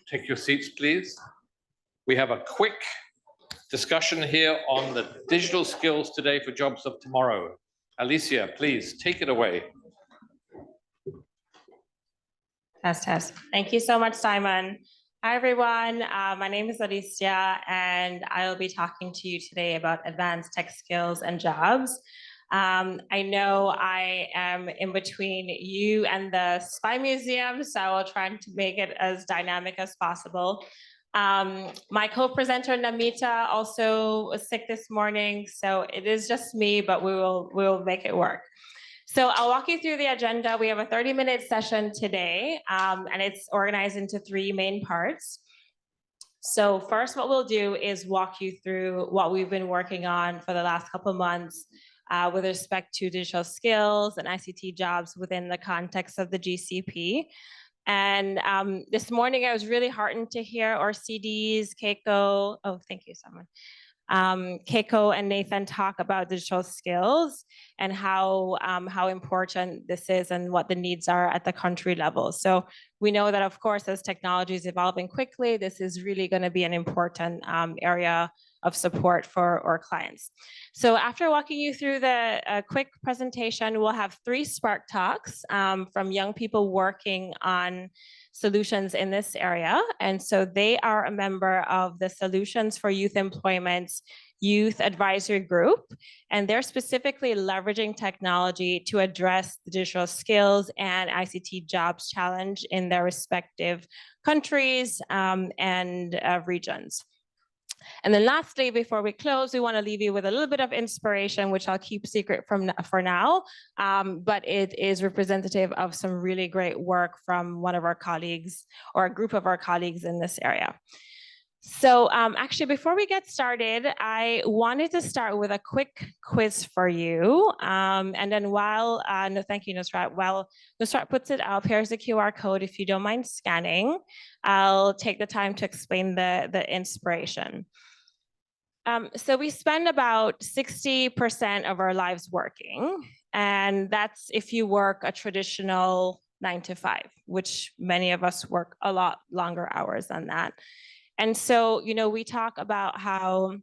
take your seats, please. We have a quick discussion here on the digital skills today for jobs of tomorrow. Alicia, please take it away. Test. Thank you so much, Simon. Hi, everyone. My name is Alicia, and I will be talking to you today about advanced tech skills and jobs. I know I am in between you and the Spy Museum, so I will try to make it as dynamic as possible. My co-presenter Namita also was sick this morning, so it is just me, but we will make it work. So I'll walk you through the agenda. We have a 30-minute session today, and it's organized into 3 main parts. So first, what we'll do is walk you through what we've been working on for the last couple of months with respect to digital skills and ICT jobs within the context of the GCP. And this morning, I was really heartened to hear Orcides, Keiko, oh, thank you, someone. Keiko and Nathan talk about digital skills and how important this is and what the needs are at the country level. So we know that, of course, as technology is evolving quickly, this is really going to be an important area of support for our clients. So after walking you through the quick presentation, we'll have 3 Spark Talks from young people working on solutions in this area. And so they are a member of the Solutions for Youth Employment's Youth Advisory Group, and they're specifically leveraging technology to address the digital skills and ICT jobs challenge in their respective countries and regions. And then lastly, before we close, we want to leave you with a little bit of inspiration, which I'll keep secret for now, but it is representative of some really great work from one of our colleagues or a group of our colleagues in this area. So actually, before we get started, I wanted to start with a quick quiz for you. And then while, no, thank you, Nusrat. While Nusrat puts it up, here's the QR code. If you don't mind scanning, I'll take the time to explain the inspiration. So we spend about 60% of our lives working, and that's if you work a traditional 9 to 5, which many of us work a lot longer hours than that. And so, you know, we talk about how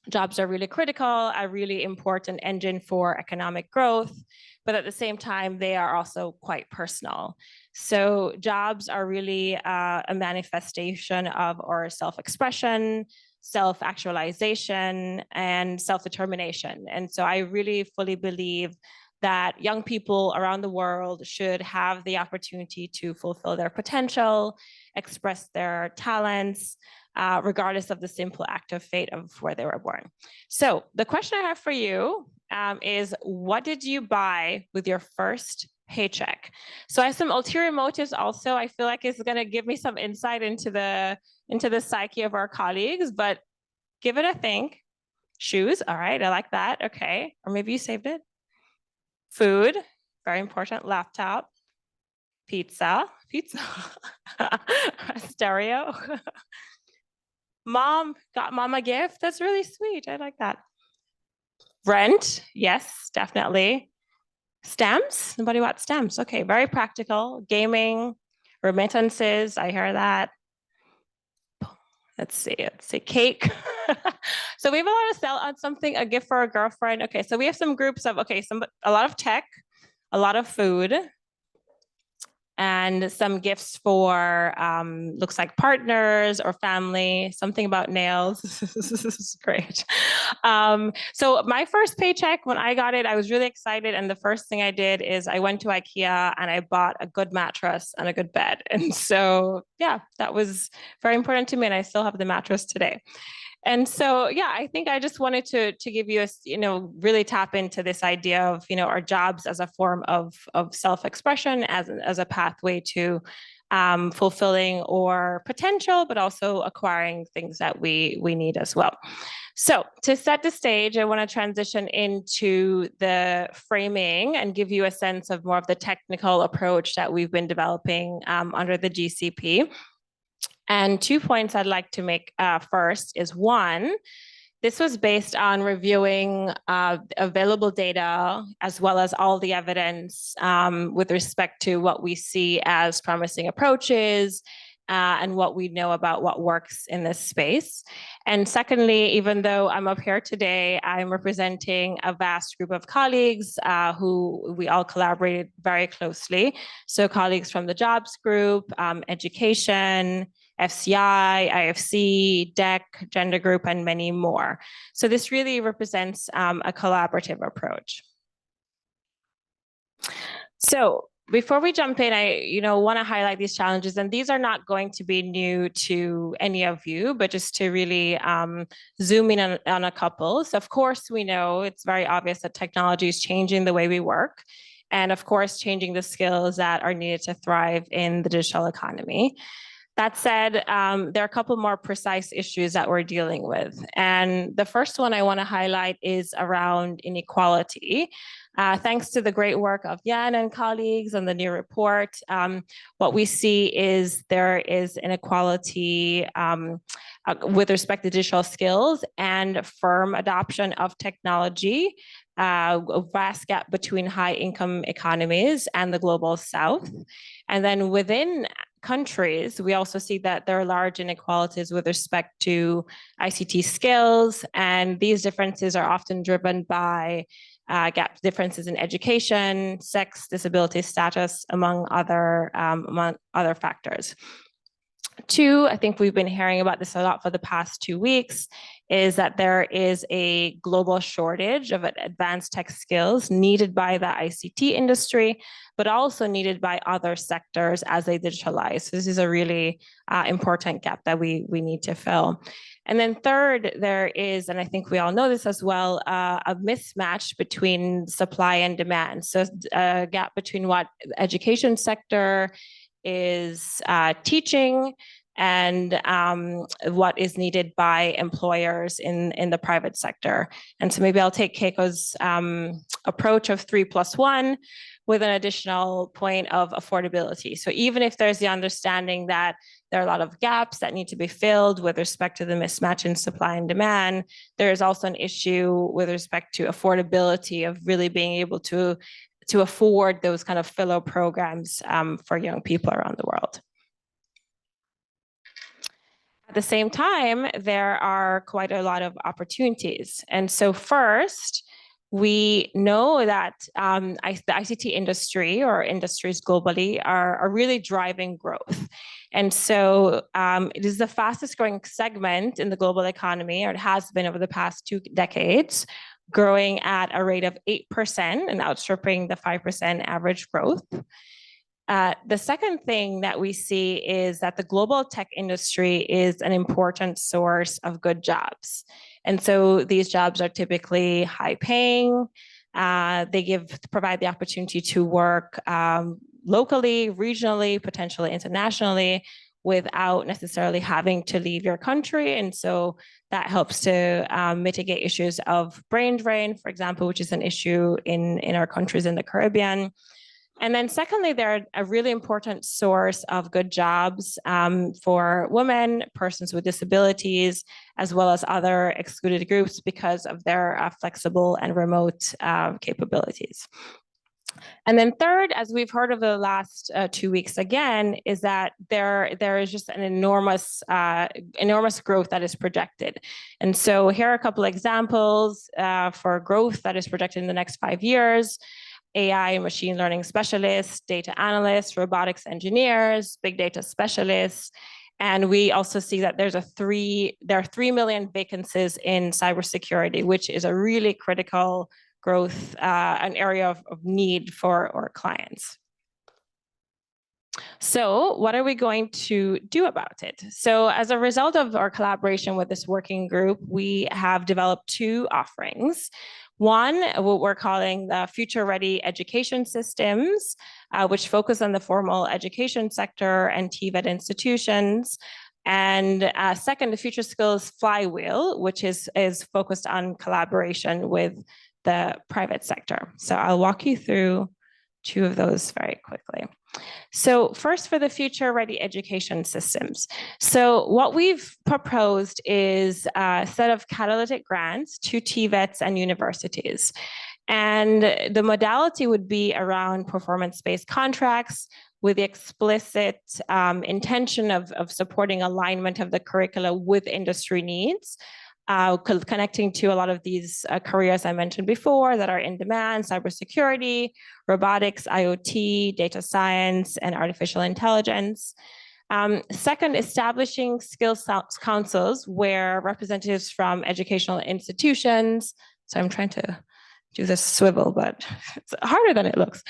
jobs are really critical, a really important engine for economic growth, but at the same time, they are also quite personal. So jobs are really a manifestation of our self-expression, self-actualization, and self-determination. And so I really fully believe that young people around the world should have the opportunity to fulfill their potential, express their talents, regardless of the simple act of fate of where they were born. So the question I have for you is, what did you buy with your first paycheck? So I have some ulterior motives also. I feel like it's going to give me some insight into the psyche of our colleagues, but give it a think. Shoes, all right, I like that, okay. Or maybe you saved it. Food, very important, laptop, pizza, stereo. Mom got mom a gift, that's really sweet, I like that. Rent, yes, definitely. Stamps, nobody wants stamps, okay, very practical. Gaming, remittances, I hear that. Let's see, cake. So we have a lot of sell on something, a gift for a girlfriend. Okay, so we have some groups of, okay, a lot of tech, a lot of food, and some gifts for, looks like partners or family, something about nails. This is great. So my first paycheck, when I got it, I was really excited. And the first thing I did is I went to IKEA and I bought a good mattress and a good bed. And so, yeah, that was very important to me. And I still have the mattress today. And so, yeah, I think I just wanted to give you a, really tap into this idea of, our jobs as a form of self-expression, as a pathway to fulfilling our potential, but also acquiring things that we need as well. So to set the stage, I want to transition into the framing and give you a sense of more of the technical approach that we've been developing under the GCP. And 2 points I'd like to make first is, one, this was based on reviewing available data as well as all the evidence with respect to what we see as promising approaches and what we know about what works in this space. And secondly, even though I'm up here today, I'm representing a vast group of colleagues who we all collaborated very closely. So colleagues from the jobs group, education, FCI, IFC, DEC, gender group, and many more. So this really represents a collaborative approach. So before we jump in, I want to highlight these challenges, and these are not going to be new to any of you, but just to really zoom in on a couple. So of course, we know it's very obvious that technology is changing the way we work, and of course, changing the skills that are needed to thrive in the digital economy. That said, there are a couple more precise issues that we're dealing with. And the first one I want to highlight is around inequality. Thanks to the great work of Ayan and colleagues on the new report, what we see is there is inequality with respect to digital skills and firm adoption of technology, a vast gap between high income economies and the global South. And then within countries, we also see that there are large inequalities with respect to ICT skills, and these differences are often driven by gap differences in education, sex, disability status, among other factors. Two, I think we've been hearing about this a lot for the past 2 weeks, is that there is a global shortage of advanced tech skills needed by the ICT industry, but also needed by other sectors as they digitalize. So this is a really important gap that we need to fill. And then third, there is, and I think we all know this as well, a mismatch between supply and demand. So a gap between what the education sector is teaching and what is needed by employers in the private sector. And so maybe I'll take Keiko's approach of 3+1 with an additional point of affordability. So even if there's the understanding that there are a lot of gaps that need to be filled with respect to the mismatch in supply and demand, there is also an issue with respect to affordability of really being able to afford those kind of fellow programs for young people around the world. At the same time, there are quite a lot of opportunities. And so first, we know that the ICT industry or industries globally are really driving growth. And so it is the fastest growing segment in the global economy, or it has been over the past 2 decades, growing at a rate of 8% and outstripping the 5% average growth. The second thing that we see is that the global tech industry is an important source of good jobs. And so these jobs are typically high paying. They provide the opportunity to work locally, regionally, potentially internationally, without necessarily having to leave your country. And so that helps to mitigate issues of brain drain, for example, which is an issue in our countries in the Caribbean. And then secondly, they're a really important source of good jobs for women, persons with disabilities, as well as other excluded groups because of their flexible and remote capabilities. And then third, as we've heard over the last 2 weeks again, is that there is just an enormous growth that is projected. And so here are a couple of examples for growth that is projected in the next 5 years. AI and machine learning specialists, data analysts, robotics engineers, big data specialists. And we also see that there are 3 million vacancies in cybersecurity, which is a really critical growth, an area of need for our clients. So what are we going to do about it? So as a result of our collaboration with this working group, we have developed 2 offerings. One, what we're calling the Future Ready Education Systems, which focus on the formal education sector and TVET institutions. And second, the Future Skills Flywheel, which is focused on collaboration with the private sector. So I'll walk you through 2 of those very quickly. So first, for the Future Ready Education Systems. So what we've proposed is a set of catalytic grants to TVETs and universities. And the modality would be around performance-based contracts with the explicit intention of supporting alignment of the curricula with industry needs, connecting to a lot of these careers I mentioned before that are in demand: cybersecurity, robotics, IoT, data science, and artificial intelligence. Second, establishing skills councils where representatives from educational institutions, so I'm trying to do this swivel, but it's harder than it looks.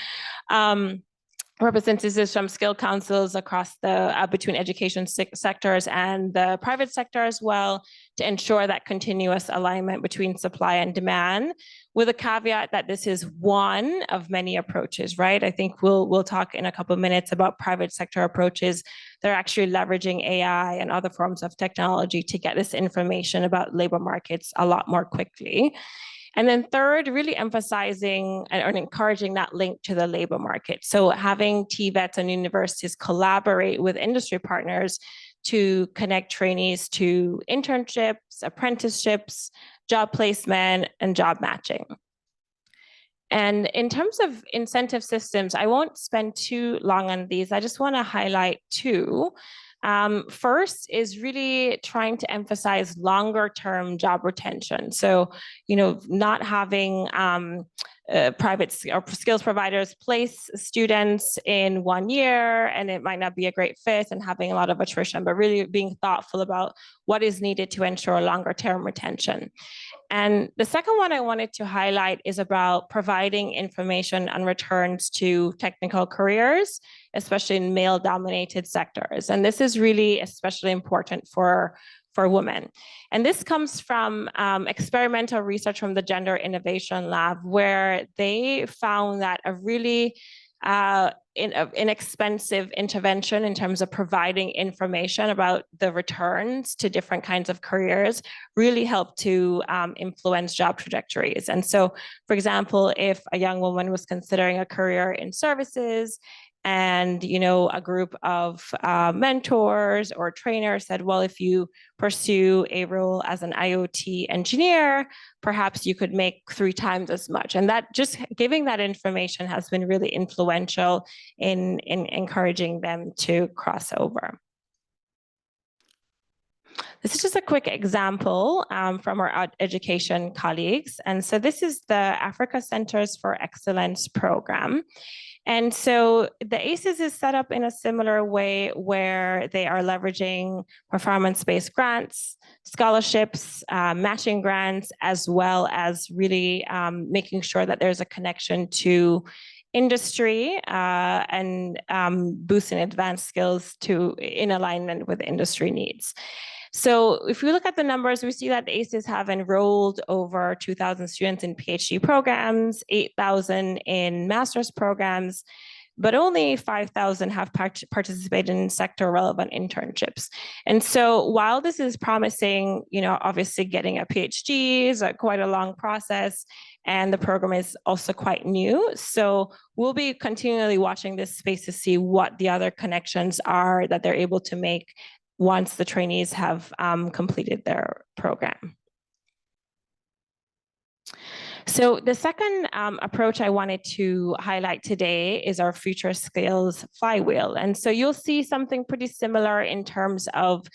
Representatives from skill councils across the between education sectors and the private sector as well, to ensure that continuous alignment between supply and demand, with a caveat that this is one of many approaches, right? I think we'll talk in a couple of minutes about private sector approaches. They're actually leveraging AI and other forms of technology to get this information about labor markets a lot more quickly. And then third, really emphasizing and encouraging that link to the labor market. So having TVETs and universities collaborate with industry partners to connect trainees to internships, apprenticeships, job placement, and job matching. And in terms of incentive systems, I won't spend too long on these. I just want to highlight two. First is really trying to emphasize longer term job retention. So, not having private or skills providers place students in 1 year and it might not be a great fit and having a lot of attrition, but really being thoughtful about what is needed to ensure longer term retention. And the second one I wanted to highlight is about providing information on returns to technical careers, especially in male-dominated sectors. And this is really especially important for women. And this comes from experimental research from the Gender Innovation Lab, where they found that a really inexpensive intervention in terms of providing information about the returns to different kinds of careers really helped to influence job trajectories. And so, for example, if a young woman was considering a career in services and a group of mentors or trainers said, well, if you pursue a role as an IoT engineer, perhaps you could make 3 times as much. And that just giving that information has been really influential in encouraging them to cross over. This is just a quick example from our education colleagues. And so this is the Africa Centers for Excellence program. And so the ACES is set up in a similar way where they are leveraging performance-based grants, scholarships, matching grants, as well as really making sure that there's a connection to industry and boosting advanced skills in alignment with industry needs. So if we look at the numbers, we see that the ACES have enrolled over 2,000 students in PhD programs, 8,000 in master's programs, but only 5,000 have participated in sector relevant internships. And so while this is promising, obviously getting a PhD is quite a long process, and the program is also quite new. So we'll be continually watching this space to see what the other connections are that they're able to make once the trainees have completed their program. So the second approach I wanted to highlight today is our Future Skills Flywheel. And so you'll see something pretty similar in terms of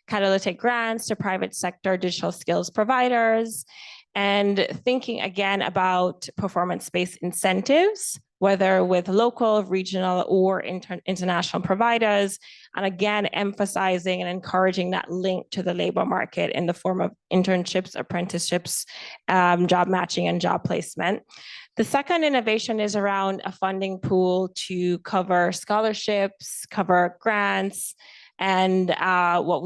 catalytic grants to private sector digital skills providers, and thinking again about performance-based incentives, whether with local, regional, or international providers, and again, emphasizing and encouraging that link to the labor market in the form of internships, apprenticeships, job matching, and job placement. The second innovation is around a funding pool to cover scholarships, cover grants, and what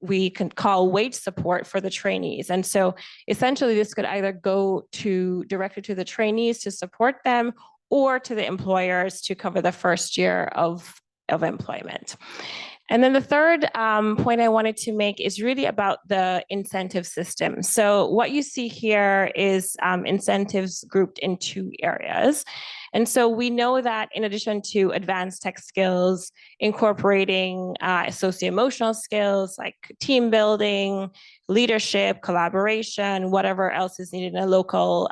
we can call wage support for the trainees. And so essentially this could either go directly to the trainees to support them, or to the employers to cover the first year of employment. And then the third point I wanted to make is really about the incentive system. So what you see here is incentives grouped in 2 areas. And so we know that in addition to advanced tech skills, incorporating socio-emotional skills like team building, leadership, collaboration, whatever else is needed in a local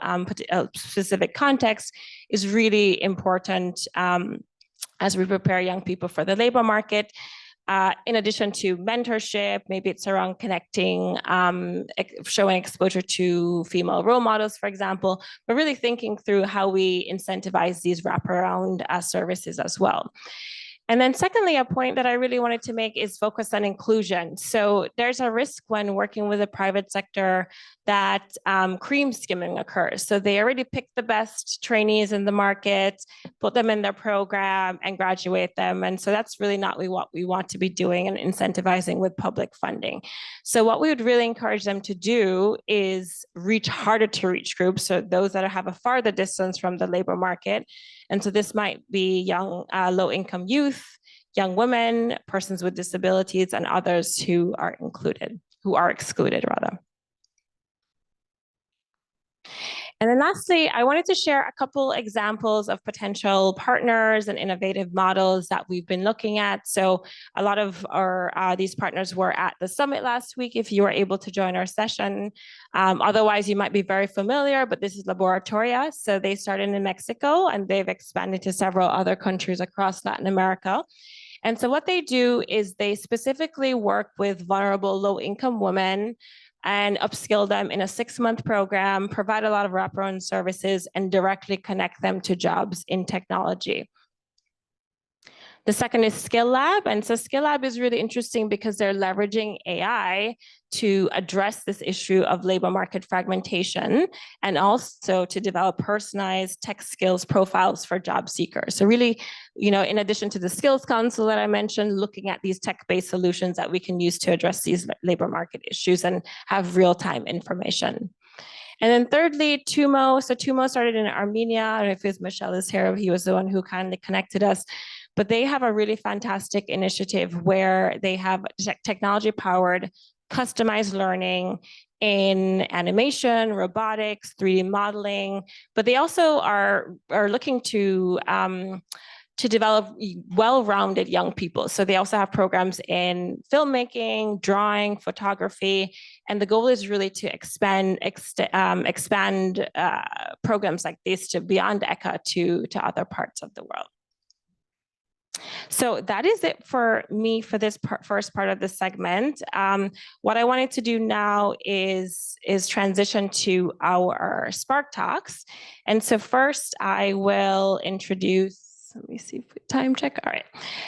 specific context is really important as we prepare young people for the labor market. In addition to mentorship, maybe it's around connecting, showing exposure to female role models, for example, but really thinking through how we incentivize these wraparound services as well. And then secondly, a point that I really wanted to make is focus on inclusion. So there's a risk when working with the private sector that cream skimming occurs. So they already pick the best trainees in the market, put them in their program and graduate them. And so that's really not what we want to be doing and incentivizing with public funding. So what we would really encourage them to do is reach harder to reach groups. So those that have a farther distance from the labor market. And so this might be young, low-income youth, young women, persons with disabilities, and others who are excluded rather. And then lastly, I wanted to share a couple examples of potential partners and innovative models that we've been looking at. So a lot of these partners were at the summit last week, if you were able to join our session. Otherwise, you might be very familiar, but this is Laboratoria. So they started in Mexico and they've expanded to several other countries across Latin America. And so what they do is they specifically work with vulnerable low-income women and upskill them in a 6-month program, provide a lot of wraparound services, and directly connect them to jobs in technology. The second is Skill Lab. And so Skill Lab is really interesting because they're leveraging AI to address this issue of labor market fragmentation and also to develop personalized tech skills profiles for job seekers. So really, in addition to the Skills Council that I mentioned, looking at these tech-based solutions that we can use to address these labor market issues and have real-time information. And then thirdly, Tumo. So Tumo started in Armenia. I don't know if Michelle is here. He was the one who kindly connected us. But they have a really fantastic initiative where they have technology-powered, customized learning in animation, robotics, 3D modeling. But they also are looking to develop well-rounded young people. So they also have programs in filmmaking, drawing, photography, and the goal is really to expand programs like this to beyond ECA to other parts of the world. So that is it for me for this first part of the segment. What I wanted to do now is transition to our Spark Talks. And so first I will introduce, let me see if we time check. All right,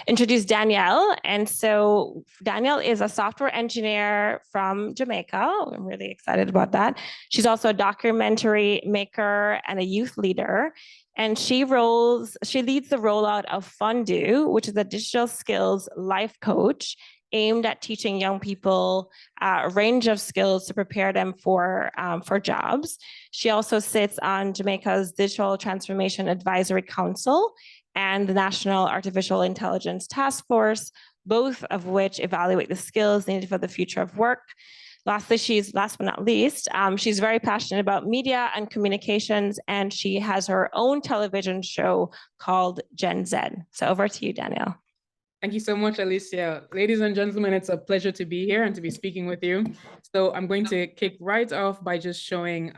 introduce Danielle. And so Danielle is a software engineer from Jamaica. I'm really excited about that. She's also a documentary maker and a youth leader. And she leads the rollout of Fundu, which is a digital skills life coach aimed at teaching young people a range of skills to prepare them for jobs. She also sits on Jamaica's Digital Transformation Advisory Council and the National Artificial Intelligence Task Force, both of which evaluate the skills needed for the future of work. Lastly, last but not least, she's very passionate about media and communications, and she has her own television show called Gen Z. So over to you, Danielle. Thank you so much, Alicia. Ladies and gentlemen, it's a pleasure to be here and to be speaking with you. So I'm going to kick right off by just showing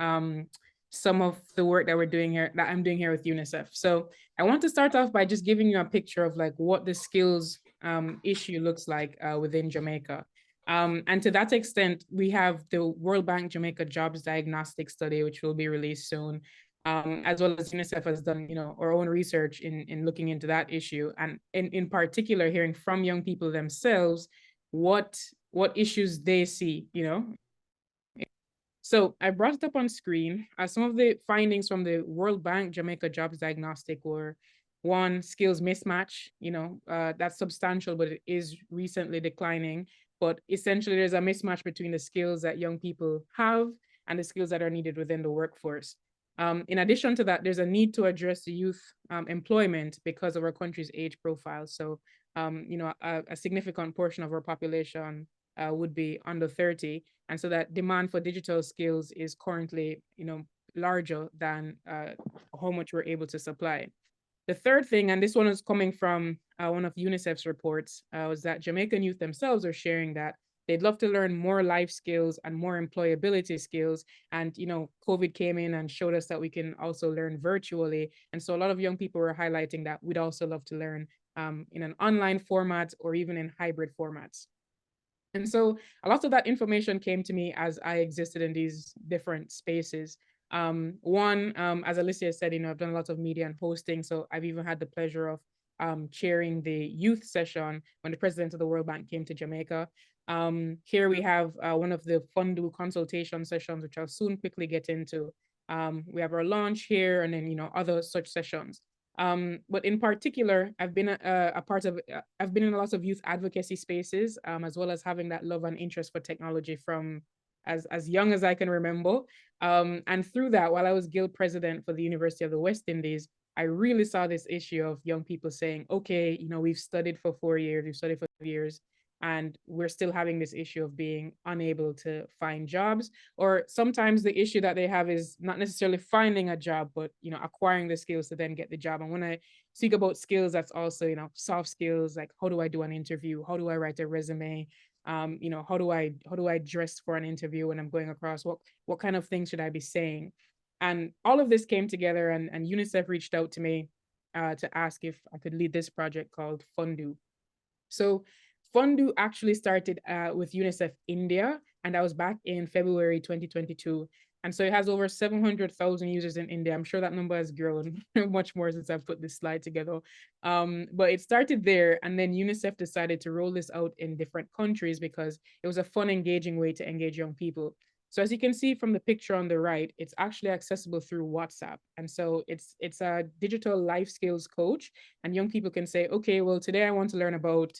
some of the work that I'm doing here with UNICEF. So I want to start off by just giving you a picture of like what the skills issue looks like within Jamaica. And to that extent, we have the World Bank Jamaica Jobs Diagnostic Study, which will be released soon, as well as UNICEF has done, our own research in looking into that issue, and in particular, hearing from young people themselves what issues they see, So I brought it up on screen. Some of the findings from the World Bank Jamaica Jobs Diagnostic were: 1, skills mismatch. That's substantial, but it is recently declining. But essentially, there's a mismatch between the skills that young people have and the skills that are needed within the workforce. In addition to that, there's a need to address the youth employment because of our country's age profile. So, a significant portion of our population would be under 30. And so that demand for digital skills is currently, larger than how much we're able to supply. The third thing, and this one is coming from one of UNICEF's reports, was that Jamaican youth themselves are sharing that they'd love to learn more life skills and more employability skills. And, COVID came in and showed us that we can also learn virtually. And so a lot of young people were highlighting that we'd also love to learn in an online format or even in hybrid formats. And so a lot of that information came to me as I existed in these different spaces. As Alicia said, I've done a lot of media and hosting. So I've even had the pleasure of chairing the youth session when the president of the World Bank came to Jamaica. Here we have one of the Fundu consultation sessions, which I'll soon quickly get into. We have our launch here and then, other such sessions. But in particular, I've been I've been in a lot of youth advocacy spaces, as well as having that love and interest for technology from as young as I can remember. And through that, while I was guild president for the University of the West Indies, I really saw this issue of young people saying, okay, we've studied for 4 years, we've studied for 5 years, and we're still having this issue of being unable to find jobs. Or sometimes the issue that they have is not necessarily finding a job, but acquiring the skills to then get the job. And when I speak about skills, that's also soft skills, like how do I do an interview, how do I write a resume, how do I dress for an interview when I'm going across, what kind of things should I be saying. And all of this came together, and UNICEF reached out to me to ask if I could lead this project called Fundu. So Fundu actually started with UNICEF India, and that was back in February 2022. And so it has over 700,000 users in India. I'm sure that number has grown much more since I've put this slide together. But it started there, and then UNICEF decided to roll this out in different countries because it was a fun, engaging way to engage young people. So as you can see from the picture on the right, it's actually accessible through WhatsApp. And so it's a digital life skills coach, and young people can say, okay, well, today I want to learn about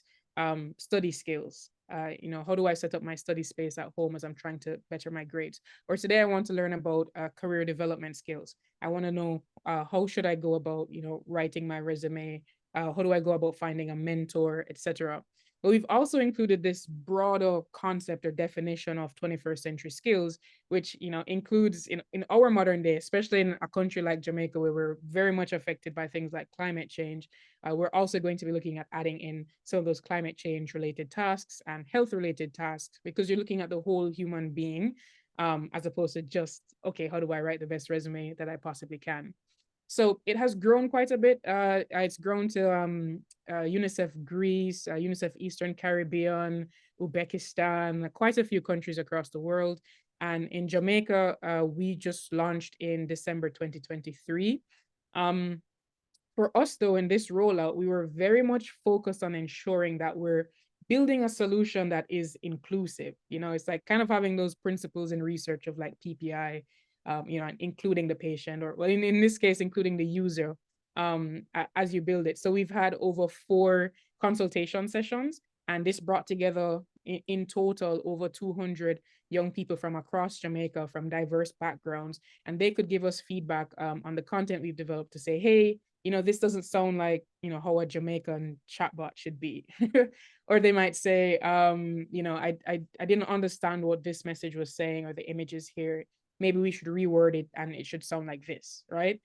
study skills. How do I set up my study space at home as I'm trying to better my grades? Or today I want to learn about career development skills. I want to know how should I go about, writing my resume? How do I go about finding a mentor, etc. But we've also included this broader concept or definition of 21st century skills, which includes in our modern day, especially in a country like Jamaica, where we're very much affected by things like climate change. We're also going to be looking at adding in some of those climate change related tasks and health related tasks, because you're looking at the whole human being, as opposed to just, okay, how do I write the best resume that I possibly can? So it has grown quite a bit. It's grown to UNICEF Greece, UNICEF Eastern Caribbean, Uzbekistan, quite a few countries across the world. And in Jamaica, we just launched in December 2023. For us, though, in this rollout, we were very much focused on ensuring that we're building a solution that is inclusive. It's like kind of having those principles in research of like PPI, and including the patient, or well, in this case, including the user as you build it. So we've had over 4 consultation sessions, and this brought together in total over 200 young people from across Jamaica from diverse backgrounds, and they could give us feedback on the content we've developed to say, hey, this doesn't sound like, how a Jamaican chatbot should be. Or they might say, I didn't understand what this message was saying, or the images here. Maybe we should reword it and it should sound like this, right?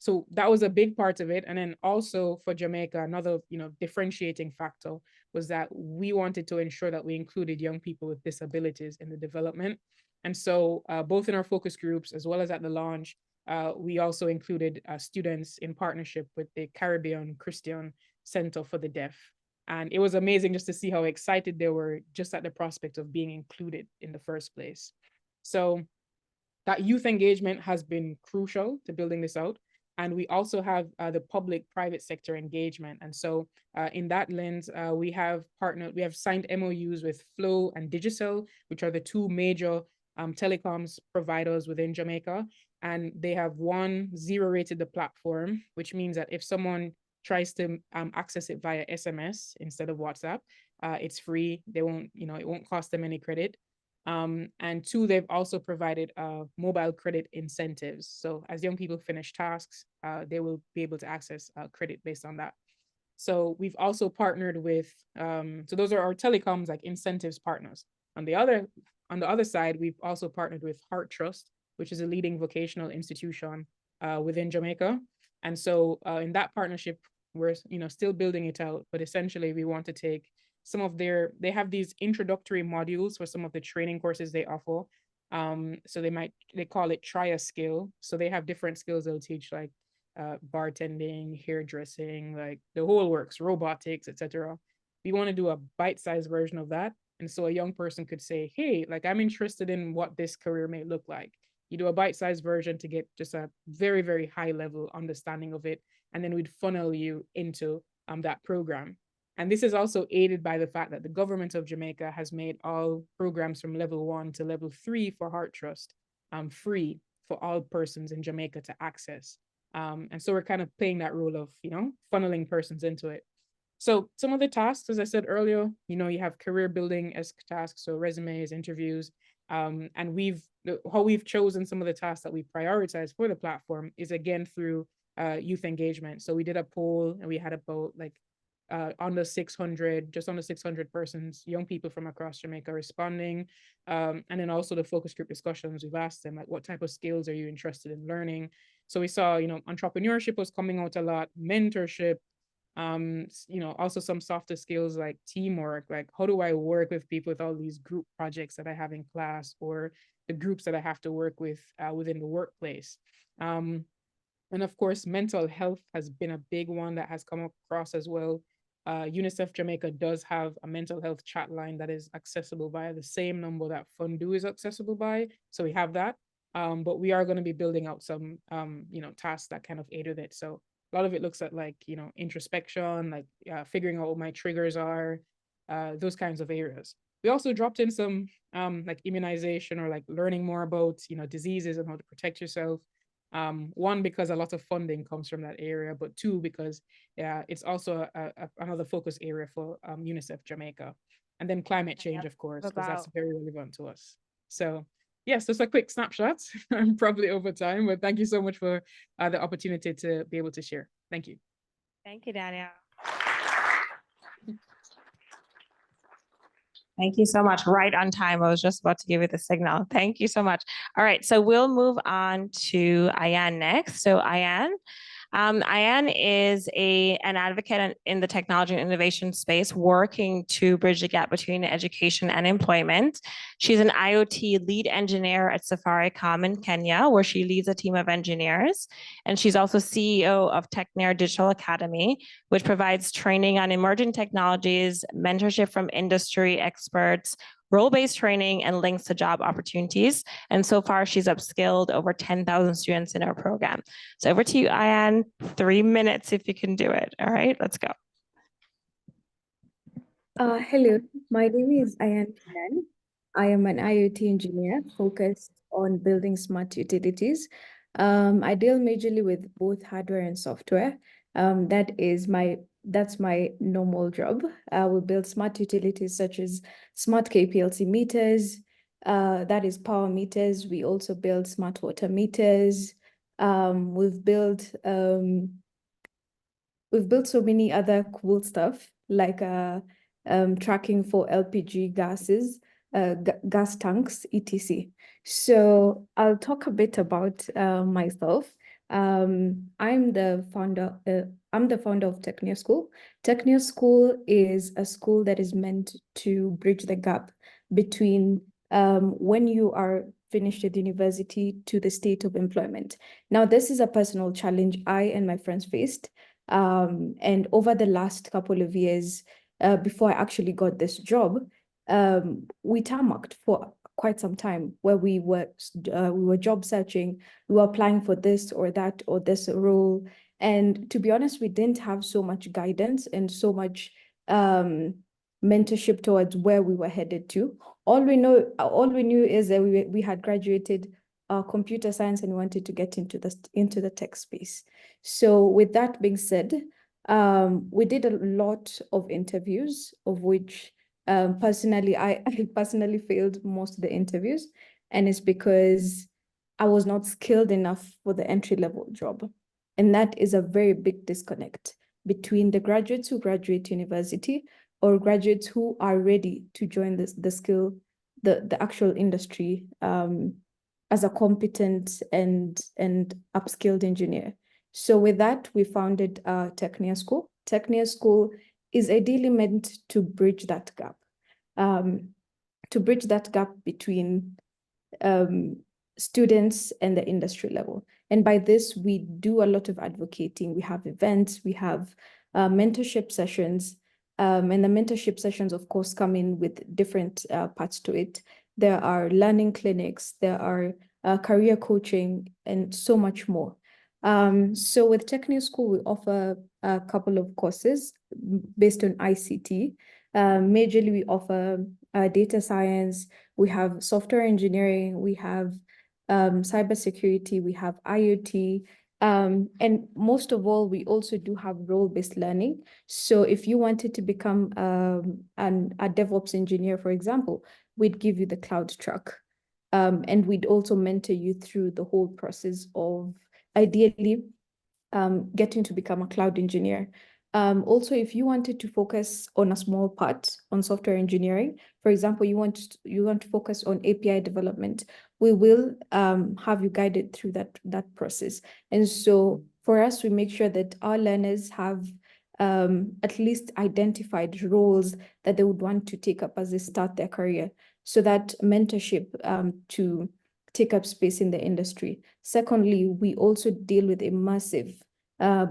So that was a big part of it. And then also for Jamaica, another, differentiating factor was that we wanted to ensure that we included young people with disabilities in the development. And so both in our focus groups, as well as at the launch, we also included students in partnership with the Caribbean Christian Center for the Deaf. And it was amazing just to see how excited they were just at the prospect of being included in the first place. So that youth engagement has been crucial to building this out. And we also have the public-private sector engagement. And so in that lens, we have signed MOUs with Flow and Digicel, which are the 2 major telecoms providers within Jamaica. And they have 0 rated the platform, which means that if someone tries to access it via SMS instead of WhatsApp, it's free. They won't, it won't cost them any credit. And 2, they've also provided mobile credit incentives. So as young people finish tasks, they will be able to access credit based on that. So we've also partnered with, so those are our telecoms like incentives partners. On the other side, we've also partnered with Heart Trust, which is a leading vocational institution within Jamaica. And so in that partnership, we're still building it out, but essentially we want to take some of they have these introductory modules for some of the training courses they offer. So they call it try a skill. So they have different skills they'll teach, like bartending, hairdressing, like the whole works, robotics, etc. We want to do a bite-sized version of that. And so a young person could say, hey, like I'm interested in what this career may look like. You do a bite-sized version to get just a very, very high level understanding of it. And then we'd funnel you into that program. And this is also aided by the fact that the government of Jamaica has made all programs from level 1 to level 3 for Heart Trust free for all persons in Jamaica to access. And so we're kind of playing that role of, funneling persons into it. So some of the tasks, as I said earlier, you have career building as tasks, so resumes, interviews, and how we've chosen some of the tasks that we prioritize for the platform is again through youth engagement. So we did a poll and we had about under 600, just under 600 persons, young people from across Jamaica responding. And then also the focus group discussions, we've asked them like, what type of skills are you interested in learning? So we saw, entrepreneurship was coming out a lot, mentorship, also some softer skills like teamwork, like how do I work with people with all these group projects that I have in class or the groups that I have to work with within the workplace. And of course, mental health has been a big one that has come across as well. UNICEF Jamaica does have a mental health chat line that is accessible via the same number that Fundu is accessible by. So we have that, but we are going to be building out some, tasks that kind of aid with it. So a lot of it looks at like, introspection, like figuring out what my triggers are, those kinds of areas. We also dropped in some like immunization or like learning more about, diseases and how to protect yourself. One, because a lot of funding comes from that area, but two, because it's also another focus area for UNICEF Jamaica. And then climate change, of course, because that's very relevant to us. So yes, just a quick snapshot. I'm probably over time, but thank you so much for the opportunity to be able to share. Thank you. Thank you, Danielle. Thank you so much. Right on time. I was just about to give you the signal. Thank you so much. All right, so we'll move on to Ayan next. So Ayan is an advocate in the technology and innovation space, working to bridge the gap between education and employment. She's an IoT lead engineer at Safaricom in Kenya, where she leads a team of engineers. And she's also CEO of TechNair Digital Academy, which provides training on emerging technologies, mentorship from industry experts, role-based training, and links to job opportunities. And so far, she's upskilled over 10,000 students in our program. So over to you, Ayan. 3 minutes if you can do it. All right, let's go. Hello, my name is Ayan. I am an IoT engineer focused on building smart utilities. I deal majorly with both hardware and software. That's my normal job. We build smart utilities such as smart KPLC meters, that is power meters. We also build smart water meters. We've built so many other cool stuff like tracking for LPG gases, gas tanks, etc. So I'll talk a bit about myself. I'm the founder of TechNair School. TechNair School is a school that is meant to bridge the gap between when you are finished with university to the state of employment. Now, this is a personal challenge I and my friends faced. And over the last couple of years, before I actually got this job, we tarmacked for quite some time where we were job searching, we were applying for this or that or this role. And to be honest, we didn't have so much guidance and so much mentorship towards where we were headed to. All we knew is that we had graduated computer science and wanted to get into the tech space. So with that being said, we did a lot of interviews, of which personally, I personally failed most of the interviews, and it's because I was not skilled enough for the entry-level job. And that is a very big disconnect between the graduates who graduate university or graduates who are ready to join the actual industry as a competent and upskilled engineer. So with that, we founded TechNair School. TechNair School is ideally meant to bridge that gap, between students and the industry level. And by this, we do a lot of advocating. We have events, we have mentorship sessions, and the mentorship sessions, of course, come in with different parts to it. There are learning clinics, there are career coaching, and so much more. So with Tech New School, we offer a couple of courses based on ICT. Majorly, we offer data science, we have software engineering, we have cybersecurity, we have IoT, and most of all, we also do have role-based learning. So if you wanted to become a DevOps engineer, for example, we'd give you the cloud track. And we'd also mentor you through the whole process of ideally getting to become a cloud engineer. Also, if you wanted to focus on a small part on software engineering, for example, you want to focus on API development, we will have you guided through that process. And so for us, we make sure that our learners have at least identified roles that they would want to take up as they start their career. So that mentorship to take up space in the industry. Secondly, we also deal with immersive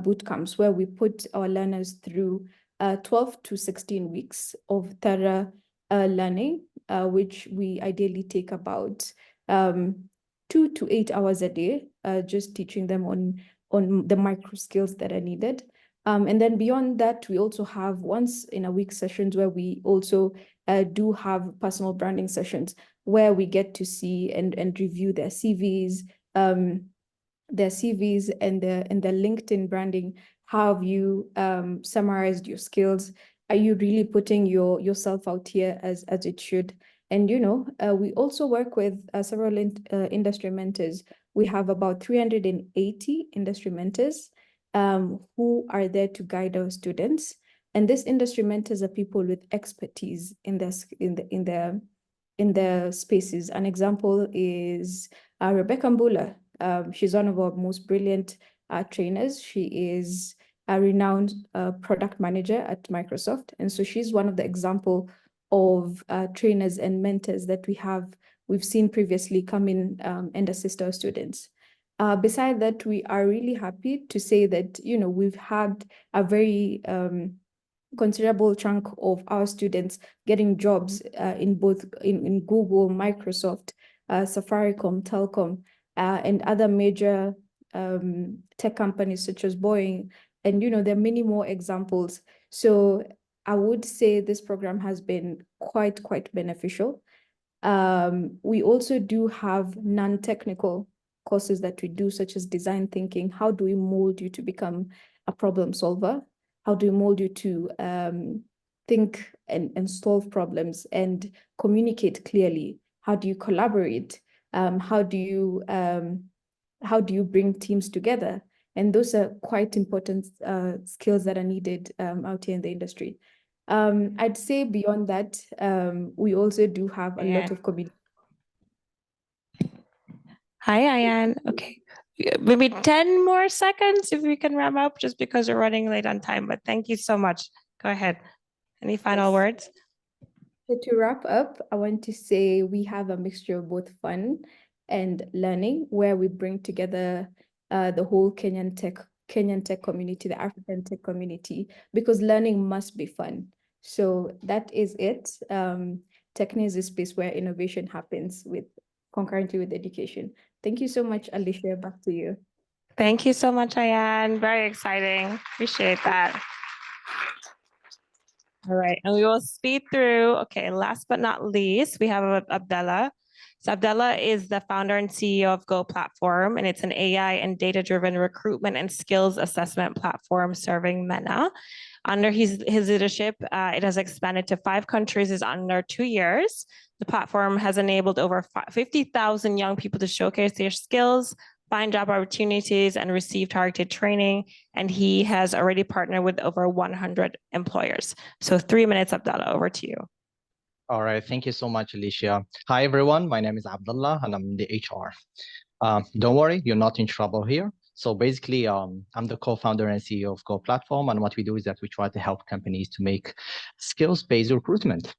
boot camps where we put our learners through 12 to 16 weeks of thorough learning, which we ideally take about 2 to 8 hours a day, just teaching them on the micro skills that are needed. And then beyond that, we also have once in a week sessions where we also do have personal branding sessions where we get to see and review their CVs, and their LinkedIn branding. How have you summarized your skills? Are you really putting yourself out here as it should? And we also work with several industry mentors. We have about 380 industry mentors who are there to guide our students. And these industry mentors are people with expertise in their spaces. An example is Rebecca Mbula. She's one of our most brilliant trainers. She is a renowned product manager at Microsoft. And so she's one of the example of trainers and mentors that we've seen previously come in and assist our students. Besides that, we are really happy to say that, we've had a very considerable chunk of our students getting jobs in Google, Microsoft, Safaricom, Telcom, and other major tech companies such as Boeing. And, there are many more examples. So I would say this program has been quite beneficial. We also do have non-technical courses that we do, such as design thinking. How do we mold you to become a problem solver? How do we mold you to think and solve problems and communicate clearly? How do you collaborate? How do you bring teams together? And those are quite important skills that are needed out here in the industry. I'd say beyond that, we also do have a lot of community. Hi, Ayan. Okay, maybe 10 more seconds if we can wrap up, just because we're running late on time, but thank you so much. Go ahead. Any final words? So to wrap up, I want to say we have a mixture of both fun and learning, where we bring together the whole Kenyan tech community, the African tech community, because learning must be fun. So that is it. Techne is a space where innovation happens concurrently with education. Thank you so much, Alicia. Back to you. Thank you so much, Ayan. Very exciting. Appreciate that. All right, and we will speed through. Okay, last but not least, we have Abdellah. So Abdellah is the founder and CEO of Go Platform, and it's an AI and data-driven recruitment and skills assessment platform serving MENA. Under his leadership, it has expanded to 5 countries in under 2 years. The platform has enabled over 50,000 young people to showcase their skills, find job opportunities, and receive targeted training. And he has already partnered with over 100 employers. So 3 minutes, Abdellah, over to you. All right, thank you so much, Alicia. Hi, everyone. My name is Abdellah, and I'm in the HR. Don't worry, you're not in trouble here. So basically, I'm the co-founder and CEO of Go Platform, and what we do is that we try to help companies to make skills-based recruitment.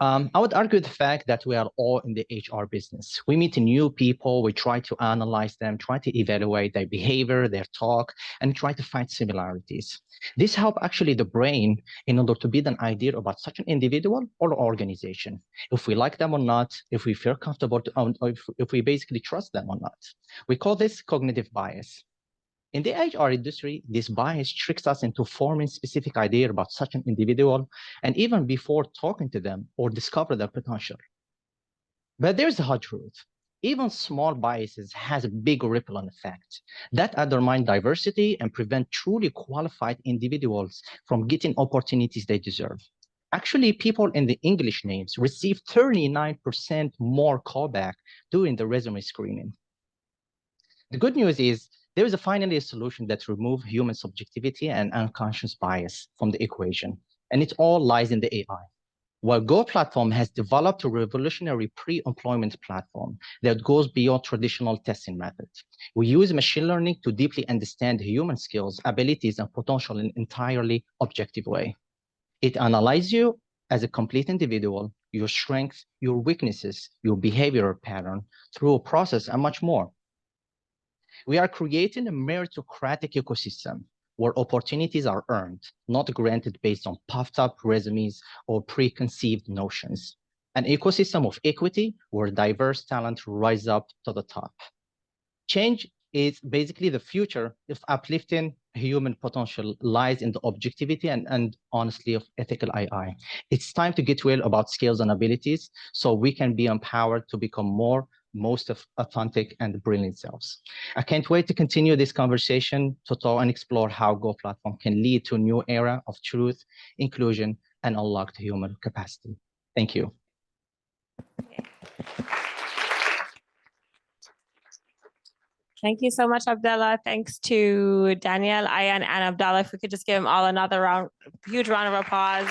I would argue the fact that we are all in the HR business. We meet new people, we try to analyze them, try to evaluate their behavior, their talk, and try to find similarities. This helps actually the brain in order to build an idea about such an individual or organization, if we like them or not, if we feel comfortable, or if we basically trust them or not. We call this cognitive bias. In the HR industry, this bias tricks us into forming specific idea about such an individual, and even before talking to them or discover their potential. But there's the hard truth. Even small biases has a big ripple effect that undermine diversity and prevent truly qualified individuals from getting opportunities they deserve. Actually, people in the English names receive 39% more callback during the resume screening. The good news is there is finally a solution that removes human subjectivity and unconscious bias from the equation, and it all lies in the AI. While Go platform has developed a revolutionary pre-employment platform that goes beyond traditional testing methods. We use machine learning to deeply understand human skills, abilities, and potential in an entirely objective way. It analyzes you as a complete individual, your strengths, your weaknesses, your behavioral pattern through a process and much more. We are creating a meritocratic ecosystem where opportunities are earned, not granted based on puffed up resumes or preconceived notions. An ecosystem of equity where diverse talent rise up to the top. Change is basically the future of uplifting human potential lies in the objectivity and honestly of ethical AI. It's time to get real about skills and abilities so we can be empowered to become most authentic and brilliant selves. I can't wait to continue this conversation to talk and explore how Go platform can lead to a new era of truth, inclusion, and unlocked human capacity. Thank you. Thank you so much, Abdellah. Thanks to Danielle, Ayan, and Abdellah. If we could just give them all another huge round of applause.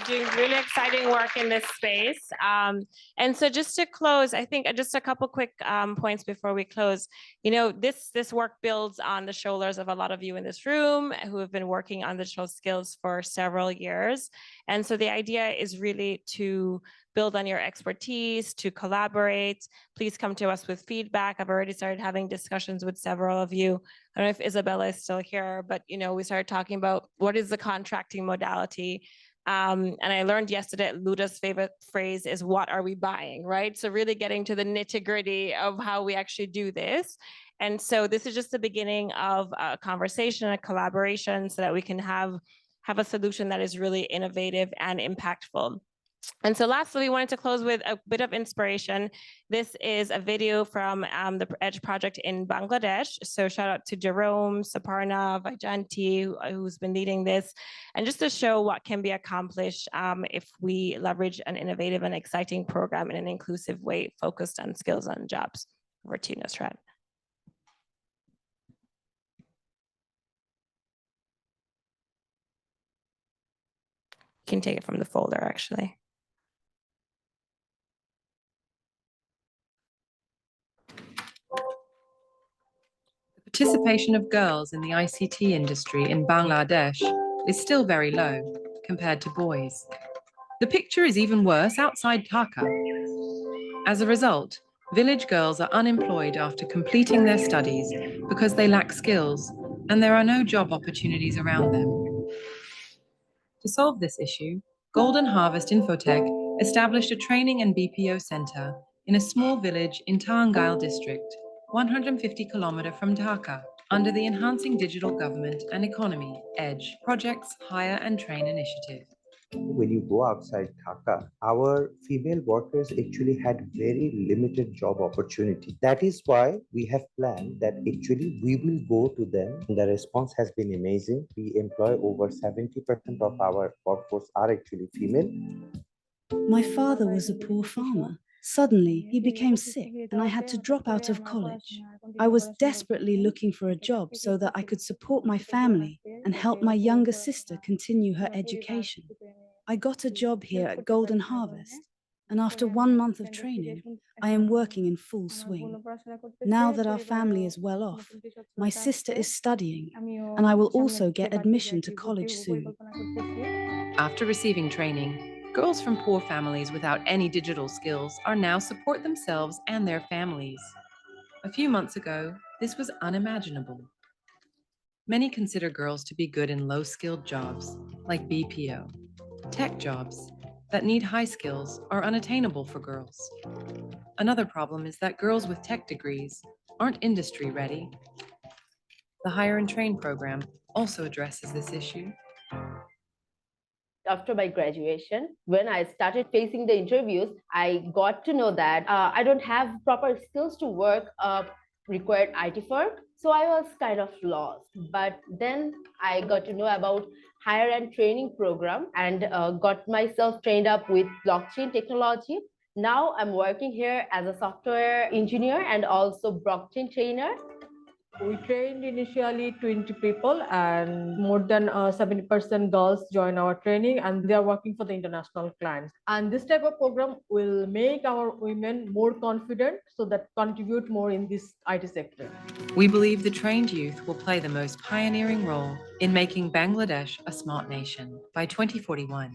Doing really exciting work in this space. And so just to close, I think just a couple quick points before we close. You know, this work builds on the shoulders of a lot of you in this room who have been working on digital skills for several years. And so the idea is really to build on your expertise, to collaborate. Please come to us with feedback. I've already started having discussions with several of you. I don't know if Isabella is still here, but you know, we started talking about what is the contracting modality. And I learned yesterday Luda's favorite phrase is, what are we buying, right? So really getting to the nitty gritty of how we actually do this. And so this is just the beginning of a conversation, a collaboration so that we can have a solution that is really innovative and impactful. And so lastly, we wanted to close with a bit of inspiration. This is a video from the EDGE project in Bangladesh. So shout out to Jerome, Saparna, Vajanti, who's been leading this. And just to show what can be accomplished if we leverage an innovative and exciting program in an inclusive way focused on skills and jobs. Over to you, Nusrat. You can take it from the folder, actually. Participation of girls in the ICT industry in Bangladesh is still very low compared to boys. The picture is even worse outside Dhaka. As a result, village girls are unemployed after completing their studies because they lack skills and there are no job opportunities around them. To solve this issue, Golden Harvest Infotech established a training and BPO center in a small village in Tarangail district, 150 kilometers from Dhaka, under the Enhancing Digital Government and Economy, EDGE, Projects Hire and Train Initiative. When you go outside Dhaka, our female workers actually had very limited job opportunity. That is why we have planned that actually we will go to them. The response has been amazing. We employ over 70% of our workforce are actually female. My father was a poor farmer. Suddenly, he became sick and I had to drop out of college. I was desperately looking for a job so that I could support my family and help my younger sister continue her education. I got a job here at Golden Harvest, and after 1 month of training, I am working in full swing. Now that our family is well off, my sister is studying, and I will also get admission to college soon. After receiving training, Girls from poor families without any digital skills are now support themselves and their families. A few months ago, this was unimaginable. Many consider girls to be good in low-skilled jobs, like BPO. Tech jobs that need high skills are unattainable for girls. Another problem is that girls with tech degrees aren't industry ready. The Hire and Train program also addresses this issue. After my graduation, when I started facing the interviews, I got to know that I don't have proper skills to work required IT firm. So I was kind of lost. But then I got to know about hire and training program and got myself trained up with blockchain technology. Now I'm working here as a software engineer and also blockchain trainer. We trained initially 20 people and more than 70% girls join our training and they are working for the international clients. And this type of program will make our women more confident so that contribute more in this IT sector. We believe the trained youth will play the most pioneering role in making Bangladesh a smart nation by 2041.